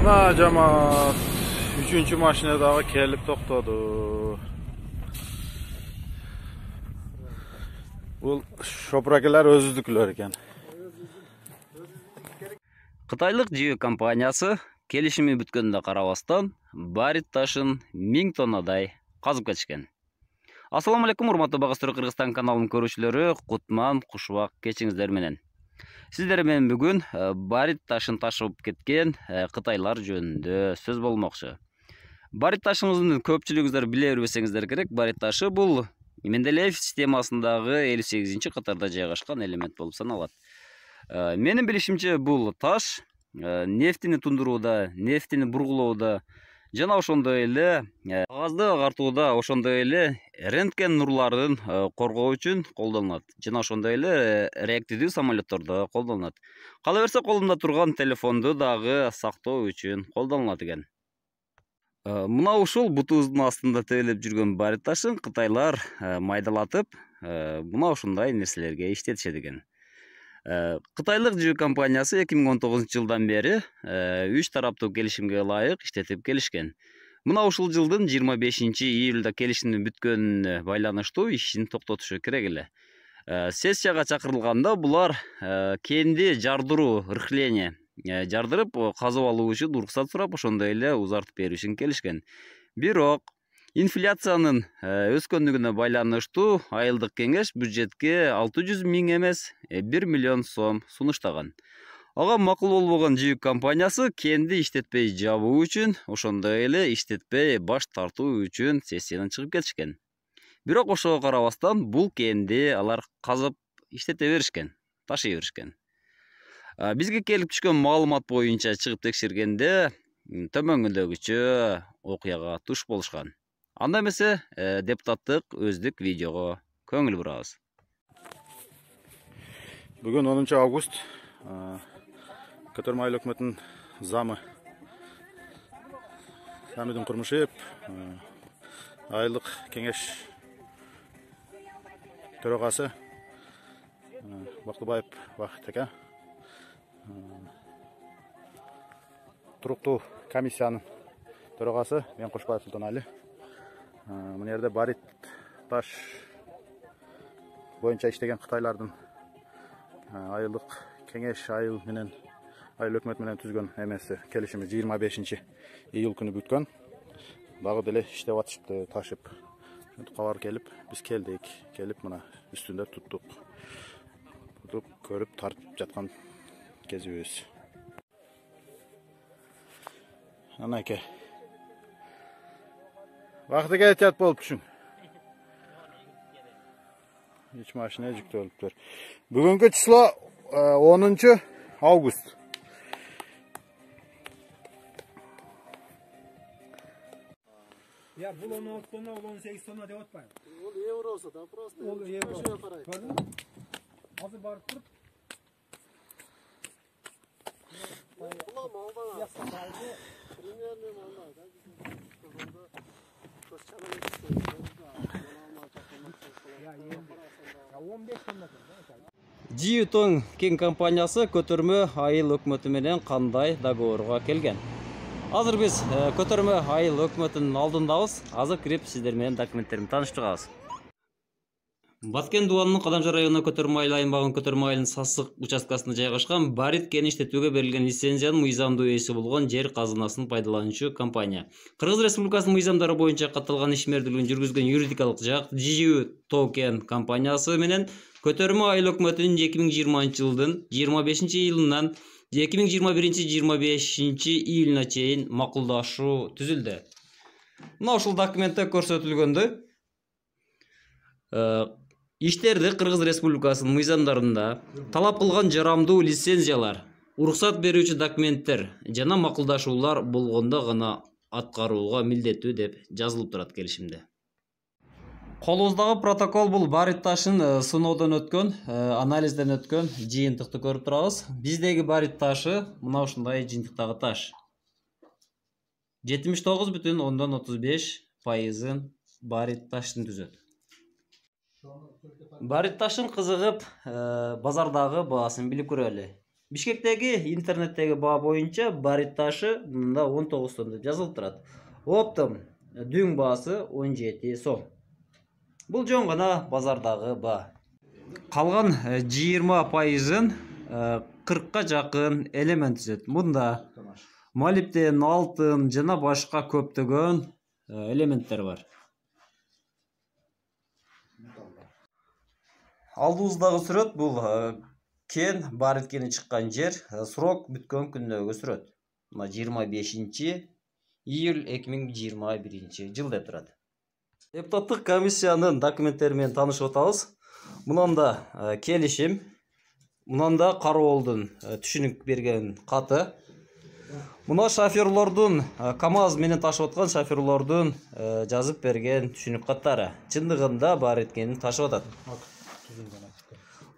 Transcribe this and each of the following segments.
Mına cemaat 3. maşinadağı kelip toxtadı. Bu şoprakiler özüzdükler eken. Қытайлық жүйе компаниясы келишими бүткөнүнө карабастан барит ташын 1000 тоннадай казып кетишкен. Ассаламу алейкум, урматтуу Багыстыруу Кыргызстан каналынын көрүүчүлөрү, Кутман, Кушубак, кечиңиздер менен. Сиздер менен бүгүн барит ташын ташып кеткен кытайлар жөнүндө сөз болмокчу. Барит ташыңыздын көпчүлүгүңүздөр биле бербесеңиздер керек, барит ташы бул Менделеев системасындагы 58-чи катарда жайгашкан элемент болуп саналат. Менин билишимче бул таш нефтини тундурууда, нефтини бургулоодо жана ошондой эле кагазды агартууда, ошондой эле рентген нурларын коргоо үчүн колдонулат. Жана ошондой эле реактивдүү самолеттордо колдонулат. Кала берсе колумда турган телефонду дагы сактоо үчүн колдонулат экен. Мына ушул бутубуздун астында төөлөп жүргөн барит ташын кытайлар майдалатып, мына ушундай нерселерге иштетишет экен. Кытайлык жүйө компаниясы 2019-жылдан бери 3 тараптуу келишимге ылайык иштетип келишкен. Мына ушул жылдын 25-июлда келишимдин бүткөнүнө байланыштуу ишин токтотушу керек эле. Сессияга чакырылганда булар кенди жардыруу, рыхление жардырып, казып алуу үчүн уруксат сурап, ошондой эле узартып беришин келишкен. Бирок инфляциянын өскөндүгүнө байланыштуу айылдык кеңеш бюджетке 600 000 эмес 1 миллион сом сунуштаган. Ага макул болбогон жүйүк компаниясы кенди иштетпей жабуу үчүн, ошондой эле иштетпей баш тартуу үчүн сессиядан чыгып кетишкен. Бирок ошого карабастан бул кенди алар казып иштете беришкен, ташый беришкен. Бизге келип түшкөн маалымат боюнча чыгып текшергенде төмөнгүндөгүчө окуяга туш болушкан. Анда эмесе депутаттык өздүк видеого көңүл бурабыз. Бүгүн 10 август Көтөрмө айыл өкмөтүнүн замы Самидин Курмушев айылдык кеңеш төрагасы Бактыбаев Бакыт ака туруктуу комиссиянын төрагасы мен Кушубаев Султанали. Мына жерде барит таш боюнча иштеген кытайлардын айылдык кеңеш айыл менен айыл өкмөт менен түзгөн эмеси келишими 25-июль күнү бүткөн. Дагы деле иштеп атышыпты, ташып. Ошентип кабар келип, биз келдик. Келип мына үстүндө туттук. Туттук көрүп тартып жаткан кезибиз. Анаке. Вакытыга этият болупчуң. Hiç машина жүктөлүптүр. Бүгүнкү число 10 август. Ya bu 16 tonna, 18 tonna деп атпайм. Ол евро болса да просто. Ол евро. Көрдүңбү? Азыр барып туруп. Улам алда. Примерно алда. Ya 15 tonna. Жиютон кен компаниясы Көтөрмө айыл өкмөтү менен кандай договорго келген? Азыр биз Көтөрмө айыл өкмөтүнүн алдындабыз. Азыр кирип сиздер менен документтеримди тааныштырабыз. Баткен дубанынын Кадамжар районуна Көтөрмө айыл айымбагынын Көтөрмө айылынын Сасык участкасында жайгашкан барит кени иштетүүгө берилген лицензиянын мыйзамдуу ээси болгон жер казынасын пайдалануучу компания. Кыргыз Республикасынын мыйзамдары боюнча катталган ишмердүүлүгүн жүргүзгөн юридикалык жак Жиютон кен компаниясы менен Көтөрмө айыл өкмөтүнүн 2020-жылдын 25-июлунан 2021-25-июлуна чейин макулдашуу түзүлдү. Мына ушул документте көрсөтүлгөндөй иштерди Кыргыз Республикасынын мыйзамдарында талап кылган жарамдуу лицензиялар, уруксат берүүчү документтер жана макулдашуулар болгондо гана аткарууга милдеттүү деп жазылып турат келишимде. Колубуздагы протокол бул барит ташын сыноодон өткөн, анализден өткөн жыйынтыкты көрүп турабыз. Биздеги барит ташы мына ушундай жыйынтыктагы таш. 79,35% барит таштын түзөт. Барит ташын кызыгып базардагы баасын билип көрөлү. Бишкектеги интернеттеги баа боюнча барит ташы мында 19 сом деп жазылып турат. Оптом дүң баасы 17 сом. Бул жөн гана базардагы баа. Калган 20%-ын 40-ка жакын элемент түзөт. Мында молибден, алтын жана башка көптөгөн элементтер бар. Алдыбыздагы сүрөт бул кен барит кени чыккан жер, срок бүткөн күндөгү сүрөт. Мына 25 июль 2021 жыл деп турат. Депутаттык комиссиянын документтери менен таанышып атабыз. Мынанда келишим, мынанда кароолдун түшүнүк берген каты. Мына шоферлордун КАМАЗ менен ташып аткан шоферлордун жазып берген түшүнүк каттары. Чындыгында барит кени ташып атат.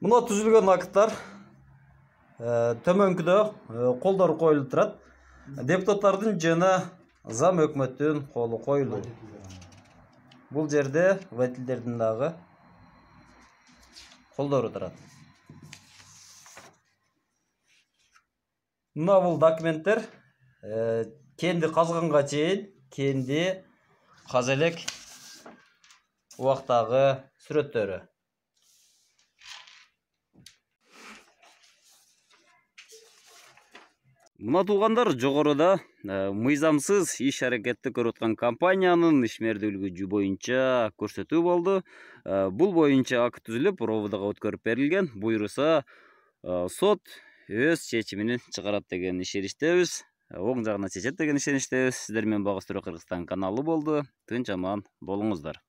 Мына түзүлгөн акттар төмөнкүдө колдор коюлуп турат. Депутаттардын жана зам өкмөттүн колу коюлду. Бул жерде водительдердин дагы колдору турат. Мына бул документтер кенди казганга чейин кенди каза элек убактагы сүрөттөрү. Мына туугандар жогоруда мыйзамсыз иш аракетти көрүп аткан компаниянын ишмердүүлүгү боюнча көрсөтүү болду. Бул боюнча акт түзүлүп, ровдага өткөрүп берилген. Буйруса сот өз чечимин чыгарат деген ишеништебиз. Оң жагына чечет деген ишеништебиз. Сиздер менен Багыстыруу Кыргызстан каналы болду. Тынч аман болуңуздар.